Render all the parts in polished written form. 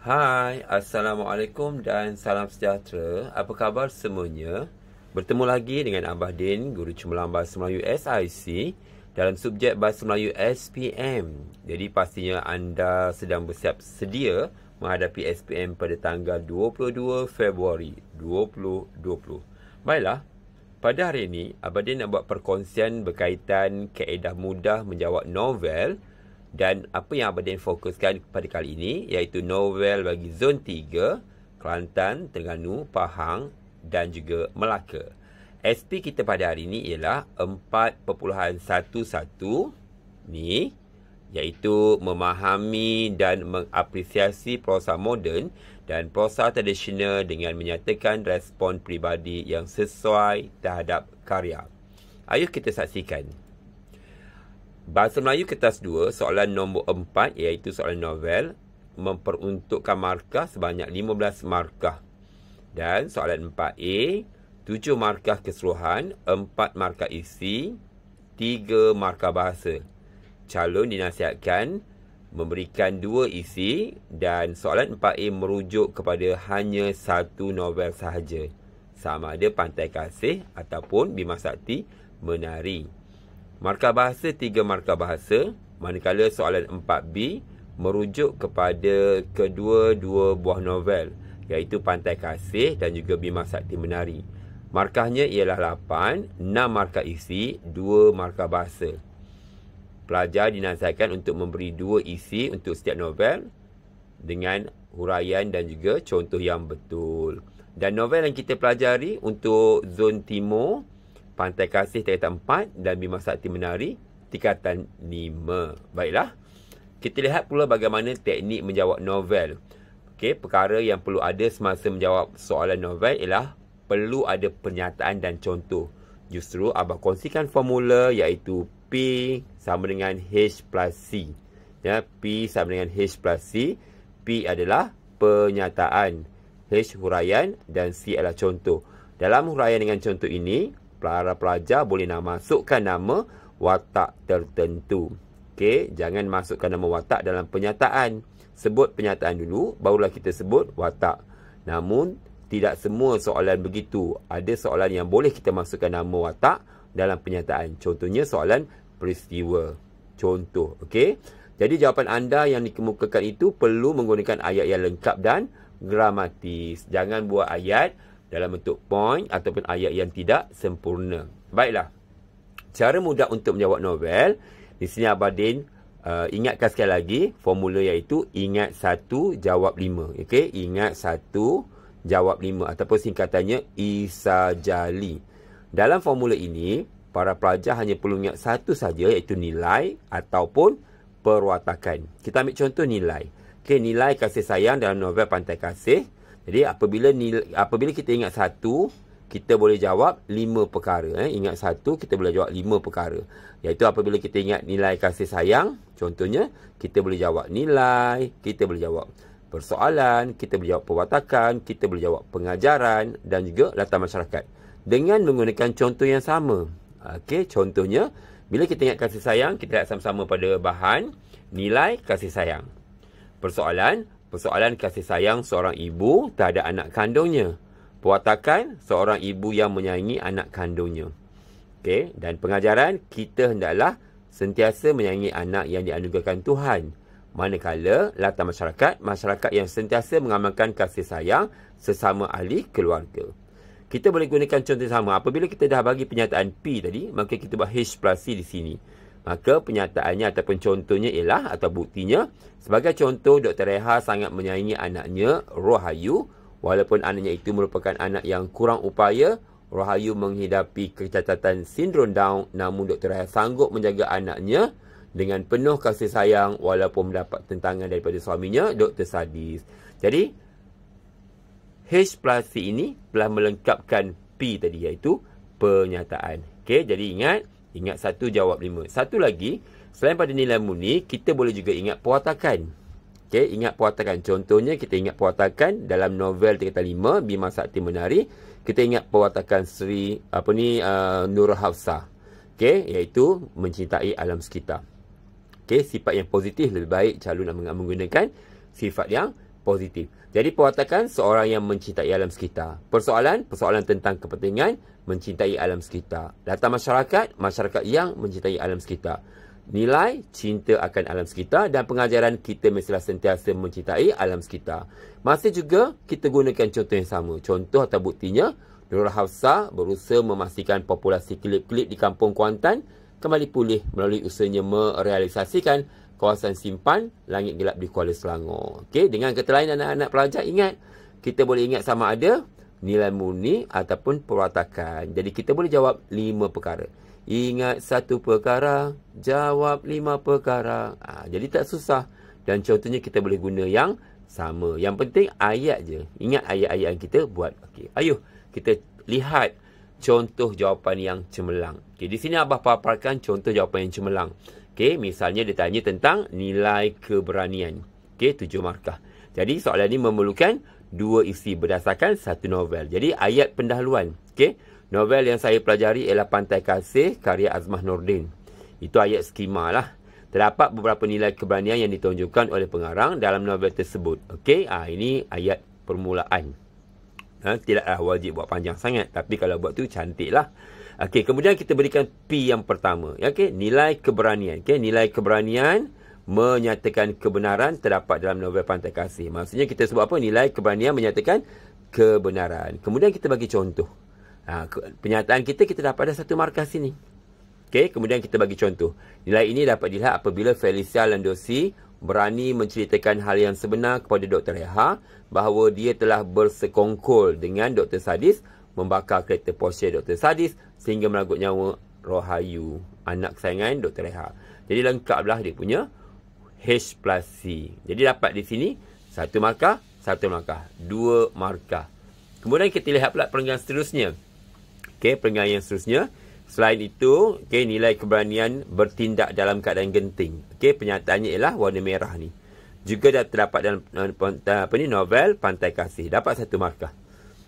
Hai, Assalamualaikum dan salam sejahtera. Apa khabar semuanya? Bertemu lagi dengan Abah Din, Guru Cemerlang Bahasa Melayu SIC dalam subjek Bahasa Melayu SPM. Jadi pastinya anda sedang bersiap sedia menghadapi SPM pada tanggal 22 Februari 2020. Baiklah, pada hari ini Abah Din nak buat perkongsian berkaitan kaedah mudah menjawab novel. Dan apa yang Abah Din fokuskan pada kali ini iaitu novel bagi zon 3, Kelantan, Terengganu, Pahang dan juga Melaka. SP kita pada hari ini ialah 4.11 ni, iaitu memahami dan mengapresiasi prosa moden dan prosa tradisional dengan menyatakan respon peribadi yang sesuai terhadap karya. Ayuh kita saksikan. Bahasa Melayu kertas 2, soalan nombor 4 iaitu soalan novel, memperuntukkan markah sebanyak 15 markah. Dan soalan 4A, 7 markah keseluruhan, 4 markah isi, 3 markah bahasa. Calon dinasihatkan memberikan 2 isi dan soalan 4A merujuk kepada hanya satu novel sahaja, sama ada Pantai Kasih ataupun Bima Sakti Menari. Markah bahasa 3 markah bahasa, manakala soalan 4B merujuk kepada kedua-dua buah novel, iaitu Pantai Kasih dan juga Bima Sakti Menari. Markahnya ialah 8, 6 markah isi, 2 markah bahasa. Pelajar dinasihatkan untuk memberi 2 isi untuk setiap novel dengan huraian dan juga contoh yang betul. Dan novel yang kita pelajari untuk zon timur, Pantai Kasih tingkatan 4 dan Bima Sakti Menari tingkatan 5. Baiklah, kita lihat pula bagaimana teknik menjawab novel. Okey, perkara yang perlu ada semasa menjawab soalan novel ialah perlu ada pernyataan dan contoh. Justru Abah kongsikan formula iaitu P sama dengan H plus C. Ya, P sama dengan H plus C. P adalah pernyataan, H huraian dan C adalah contoh. Dalam huraian dengan contoh ini, para pelajar boleh masukkan nama watak tertentu. Okey, jangan masukkan nama watak dalam pernyataan. Sebut pernyataan dulu, barulah kita sebut watak. Namun, tidak semua soalan begitu. Ada soalan yang boleh kita masukkan nama watak dalam pernyataan. Contohnya soalan peristiwa. Contoh, okey. Jadi jawapan anda yang dikemukakan itu perlu menggunakan ayat yang lengkap dan gramatis. Jangan buat ayat dalam bentuk point ataupun ayat yang tidak sempurna. Baiklah, cara mudah untuk menjawab novel. Di sini Abah Din ingatkan sekali lagi formula iaitu ingat 1, jawab 5. Okey, ingat 1, jawab 5 ataupun singkatannya ISAJALI. Dalam formula ini, para pelajar hanya perlu ingat satu saja iaitu nilai ataupun perwatakan. Kita ambil contoh nilai. Okey, nilai kasih sayang dalam novel Pantai Kasih. Jadi apabila kita ingat 1, kita boleh jawab 5 perkara. Ingat 1, kita boleh jawab 5 perkara. Iaitu apabila kita ingat nilai kasih sayang, contohnya kita boleh jawab nilai, kita boleh jawab persoalan, kita boleh jawab perwatakan, kita boleh jawab pengajaran dan juga latar masyarakat. Dengan menggunakan contoh yang sama. Okey, contohnya bila kita ingat kasih sayang, kita lihat sama-sama pada bahan nilai kasih sayang. Persoalan kasih sayang seorang ibu terhadap anak kandungnya. Perwatakan, seorang ibu yang menyayangi anak kandungnya. Okey, dan pengajaran, kita hendaklah sentiasa menyayangi anak yang dianugerahkan Tuhan. Manakala latar masyarakat yang sentiasa mengamalkan kasih sayang sesama ahli keluarga. Kita boleh gunakan contoh sama. Apabila kita dah bagi pernyataan P tadi, maka kita buat H plus C di sini. Maka penyataannya ataupun contohnya ialah atau buktinya, sebagai contoh Dr. Reha sangat menyayangi anaknya Rohayu. Walaupun anaknya itu merupakan anak yang kurang upaya, Rohayu menghidapi kecacatan sindrom Down, namun Dr. Reha sanggup menjaga anaknya dengan penuh kasih sayang walaupun mendapat tentangan daripada suaminya, Dr. Sadis. Jadi H plus C ini telah melengkapkan P tadi iaitu pernyataan. Okey, jadi ingat 1, jawab 5. Satu lagi, selain pada nilai murni, kita boleh juga ingat perwatakan. Okey, ingat perwatakan. Contohnya, kita ingat perwatakan dalam novel tingkatan 5, Bima Sakti Menari. Kita ingat perwatakan Nur Hafsah. Okey, iaitu mencintai alam sekitar. Okey, sifat yang positif lebih baik calon nak menggunakan sifat yang positif. Jadi perwatakan seorang yang mencintai alam sekitar. Persoalan tentang kepentingan mencintai alam sekitar. Latar masyarakat yang mencintai alam sekitar. Nilai cinta akan alam sekitar dan pengajaran kita mestilah sentiasa mencintai alam sekitar. Masih juga kita gunakan contoh yang sama. Contoh atau buktinya, Nurul Hafsah berusaha memastikan populasi kelip-kelip di Kampung Kuantan kembali pulih melalui usahanya merealisasikan kawasan simpan langit gelap di Kuala Selangor. Okey, dengan kata lain anak-anak pelajar ingat, kita boleh ingat sama ada nilai murni ataupun perwatakan. Jadi kita boleh jawab 5 perkara. Ingat 1 perkara, jawab 5 perkara. Jadi tak susah. Dan contohnya kita boleh guna yang sama. Yang penting ayat je. Ingat ayat-ayat yang kita buat. Okey, ayuh kita lihat contoh jawapan yang cemerlang. Okey, di sini Abah paparkan contoh jawapan yang cemerlang. Okey, misalnya dia tanya tentang nilai keberanian. Okey, 7 markah. Jadi soalan ini memerlukan 2 isi berdasarkan 1 novel. Jadi ayat pendahuluan. Okey, novel yang saya pelajari ialah Pantai Kasih karya Azmah Nordin. Itu ayat skema lah. Terdapat beberapa nilai keberanian yang ditunjukkan oleh pengarang dalam novel tersebut. Okey, ini ayat permulaan. Tidaklah wajib buat panjang sangat, tapi kalau buat tu cantik lah. Okey, kemudian kita berikan P yang pertama. Okey, nilai keberanian. Okey, nilai keberanian menyatakan kebenaran terdapat dalam novel Pantai Kasih. Maksudnya kita sebut apa? Nilai keberanian menyatakan kebenaran. Kemudian kita bagi contoh. Penyataan kita dapat ada 1 markah sini. Okey, kemudian kita bagi contoh. Nilai ini dapat dilihat apabila Felicia Landosi berani menceritakan hal yang sebenar kepada Dr. Reha bahawa dia telah bersekongkol dengan Dr. Sadis membakar kereta Porsche Dr. Sadis sehingga meragut nyawa Rohayu, anak kesayangan Dr. Reha. Jadi lengkaplah dia punya H plus C. Jadi dapat di sini 1 markah, 1 markah, 2 markah. Kemudian kita lihat pula perenggan seterusnya. Okey, perenggan yang seterusnya. Selain itu, okey, nilai keberanian bertindak dalam keadaan genting. Okey, penyataannya ialah warna merah ni. Juga terdapat dalam novel Pantai Kasih. Dapat 1 markah.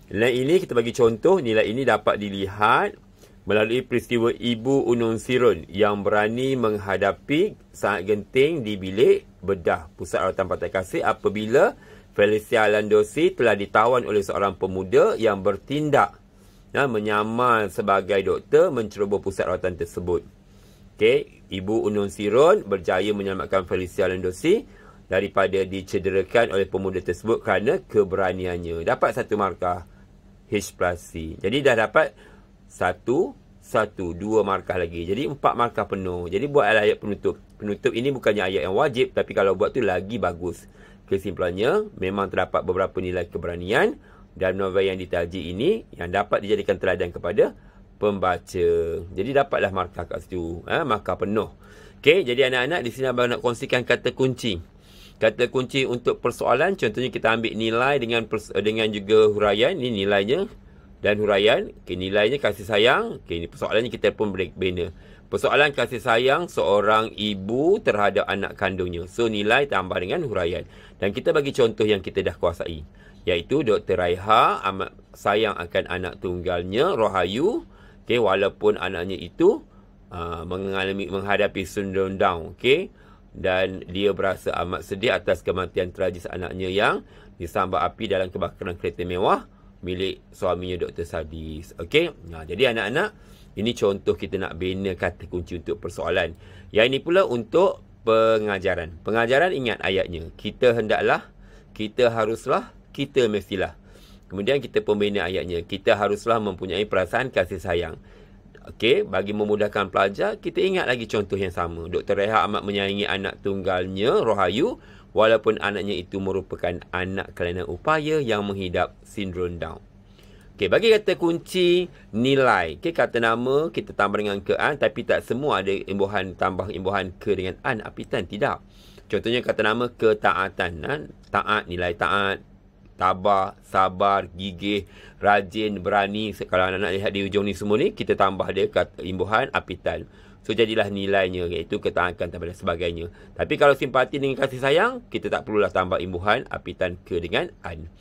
Nilai ini kita bagi contoh. Nilai ini dapat dilihat melalui peristiwa Ibu Unun Sirun yang berani menghadapi sangat genting di bilik bedah Pusat Rawatan Pantai Kasih apabila Felicia Landosi telah ditawan oleh seorang pemuda yang bertindak menyamar sebagai doktor menceroboh pusat rawatan tersebut. Okey, Ibu Unun Sirun berjaya menyelamatkan Felicia Landosi daripada dicederakan oleh pemuda tersebut kerana keberaniannya. Dapat 1 markah H plus C. Jadi dah dapat 2 markah lagi. Jadi 4 markah penuh. Jadi buat ayat penutup. Penutup ini bukannya ayat yang wajib, tapi kalau buat tu lagi bagus. Kesimpulannya, memang terdapat beberapa nilai keberanian dalam novel yang ditaji ini yang dapat dijadikan teladan kepada pembaca. Jadi dapatlah markah kat situ. Markah penuh. Okey, jadi anak-anak di sini abang nak kongsikan kata kunci. Kata kunci untuk persoalan, contohnya kita ambil nilai dengan juga huraian. Ini nilainya dan huraian. Okey, nilainya kasih sayang. Okey, ini persoalannya kita pun bina. Persoalan kasih sayang seorang ibu terhadap anak kandungnya. So, nilai tambah dengan huraian. Dan kita bagi contoh yang kita dah kuasai. Iaitu Dr. Raiha amat sayang akan anak tunggalnya, Rohayu. Okay, walaupun anaknya itu menghadapi syndrome Down. Okay, dan dia berasa amat sedih atas kematian tragis anaknya yang disambar api dalam kebakaran kereta mewah milik suaminya Dr. Sadis. Okay, jadi anak-anak, ini contoh kita nak bina kata kunci untuk persoalan. Yang ini pula untuk pengajaran. Pengajaran, ingat ayatnya. Kita hendaklah, kita haruslah, kita mestilah. Kemudian kita pembina ayatnya. Kita haruslah mempunyai perasaan kasih sayang. Okey, bagi memudahkan pelajar, kita ingat lagi contoh yang sama. Dr. Reha amat menyayangi anak tunggalnya, Rohayu, walaupun anaknya itu merupakan anak kelainan upaya yang menghidap sindrom Down. Okey, bagi kata kunci nilai. Okey, kata nama kita tambah dengan ke-an, tapi tak semua ada imbuhan, tambah imbuhan ke dengan an, apitan. Tidak. Contohnya kata nama ketaatan. Taat, nilai taat. Tabah, sabar, gigih, rajin, berani. Kalau anak-anak lihat di ujung ni semua ni, kita tambah dia kata imbuhan apitan. So, jadilah nilainya, iaitu ketaatan dan sebagainya. Tapi kalau simpati dengan kasih sayang, kita tak perlulah tambah imbuhan apitan ke dengan an.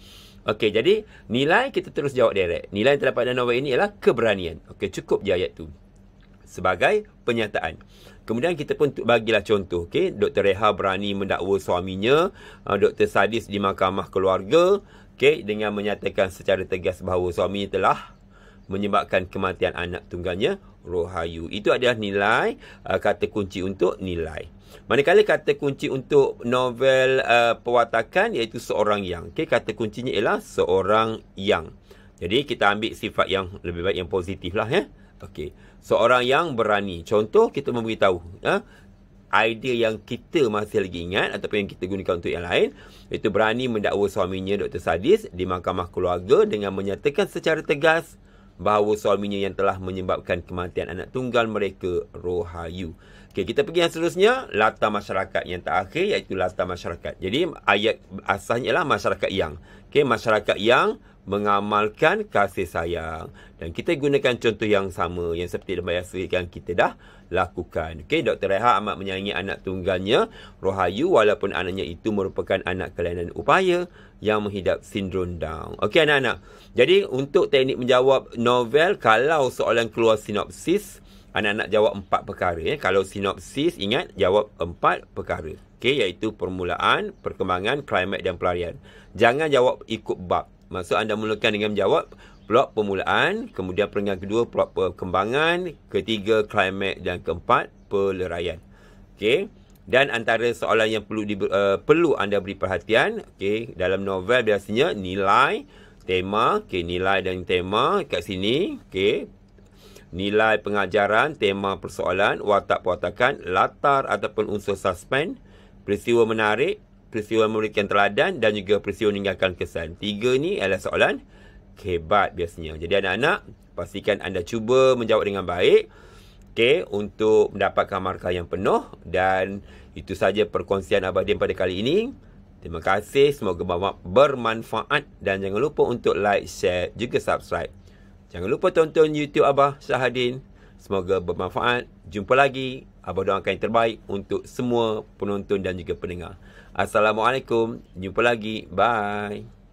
Okey, jadi nilai kita terus jawab direct. Nilai yang terdapat dalam novel ini ialah keberanian. Okey, cukup je ayat tu sebagai penyataan. Kemudian kita pun bagilah contoh. Okay? Dr. Reha berani mendakwa suaminya, Dr. Sadis di mahkamah keluarga, okay? Dengan menyatakan secara tegas bahawa suaminya telah menyebabkan kematian anak tunggalnya, Rohayu. Itu adalah nilai, kata kunci untuk nilai. Manakala kata kunci untuk novel perwatakan iaitu seorang yang. Okay? Kata kuncinya ialah seorang yang. Jadi kita ambil sifat yang lebih baik, yang positif lah. Okey. Seorang yang berani. Contoh, kita memberitahu idea yang kita masih lagi ingat ataupun yang kita gunakan untuk yang lain, iaitu berani mendakwa suaminya Dr. Sadis di mahkamah keluarga dengan menyatakan secara tegas bahawa suaminya yang telah menyebabkan kematian anak tunggal mereka, Rohayu. Okey, kita pergi yang seterusnya, latar masyarakat yang terakhir iaitu latar masyarakat. Jadi ayat asalnya ialah masyarakat yang. Okey, masyarakat yang mengamalkan kasih sayang. Dan kita gunakan contoh yang sama yang seperti biasa yang kita dah lakukan. Okey, Dr. Reha amat menyayangi anak tunggalnya, Rohayu, walaupun anaknya itu merupakan anak kelainan upaya yang menghidap sindrom Down. Okey anak-anak. Jadi untuk teknik menjawab novel, kalau soalan keluar sinopsis, anak-anak jawab 4 perkara. Kalau sinopsis, ingat jawab 4 perkara. Okey, iaitu permulaan, perkembangan, klimax dan pelarian. Jangan jawab ikut bab. Maksud anda mulakan dengan menjawab plot permulaan, kemudian peringkat kedua plot perkembangan, ketiga klimax dan keempat pelarian. Okey. Dan antara soalan yang perlu anda beri perhatian, okey, dalam novel biasanya nilai, tema, okey, nilai dan tema kat sini, okey. Nilai pengajaran, tema persoalan, watak perwatakan, latar ataupun unsur suspense, peristiwa menarik, peristiwa memberikan teladan dan juga peristiwa meninggalkan kesan. 3 ni adalah soalan hebat biasanya. Jadi anak-anak, pastikan anda cuba menjawab dengan baik, okey, untuk mendapatkan markah yang penuh. Dan itu saja perkongsian Abadin pada kali ini. Terima kasih, semoga bermanfaat dan jangan lupa untuk like, share juga subscribe. Jangan lupa tonton YouTube Abah Syahadin. Semoga bermanfaat. Jumpa lagi. Abah doakan yang terbaik untuk semua penonton dan juga pendengar. Assalamualaikum. Jumpa lagi. Bye.